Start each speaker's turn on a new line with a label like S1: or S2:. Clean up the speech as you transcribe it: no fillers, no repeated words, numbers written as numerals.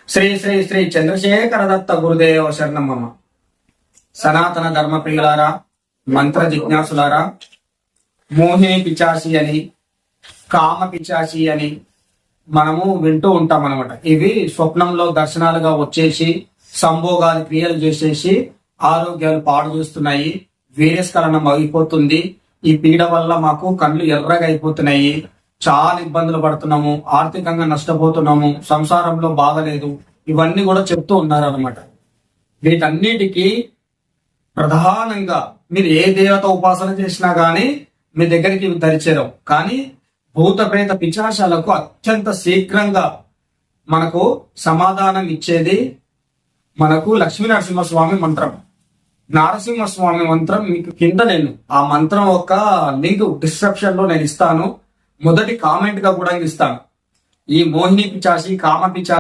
S1: శ్రీ శ్రీ శ్రీ చంద్రశేఖర దత్త గురుదేవ శరణమ్మ. సనాతన ధర్మ ప్రియులారా, మంత్ర జిజ్ఞాసులారా, మోహిని పిచాసి అని, కామ పిచాసి అని మనము వింటూ ఉంటాం అనమాట. ఇవి స్వప్నంలో దర్శనాలుగా వచ్చేసి సంభోగాలు క్రియలు చేసేసి ఆరోగ్యాలు పాడు చేస్తున్నాయి, వీర్యస్ఖలనం అయిపోతుంది, ఈ పీడ వల్ల మాకు కళ్ళు ఎర్రగా అయిపోతున్నాయి, చాలా ఇబ్బందులు పడుతున్నాము, ఆర్థికంగా నష్టపోతున్నాము, సంసారంలో బాగలేదు, ఇవన్నీ కూడా చెప్తూ ఉన్నారు అనమాట. వీటన్నిటికీ ప్రధానంగా మీరు ఏ దేవత ఉపాసన చేసినా గానీ మీ దగ్గరికి దరిచేరవు. కానీ భూత ప్రేత పిశాచాలకు అత్యంత శీఘ్రంగా మనకు సమాధానం ఇచ్చేది మనకు లక్ష్మీ నరసింహస్వామి మంత్రం. నరసింహస్వామి మంత్రం మీకు కింద నేను ఆ మంత్రం ఒక లింక్ డిస్క్రిప్షన్ లో నేను ఇస్తాను, మొదటి కామెంట్ గా కూడా ఇస్తాను. ఈ మోహిని పిచాసి, కామ పిచాసి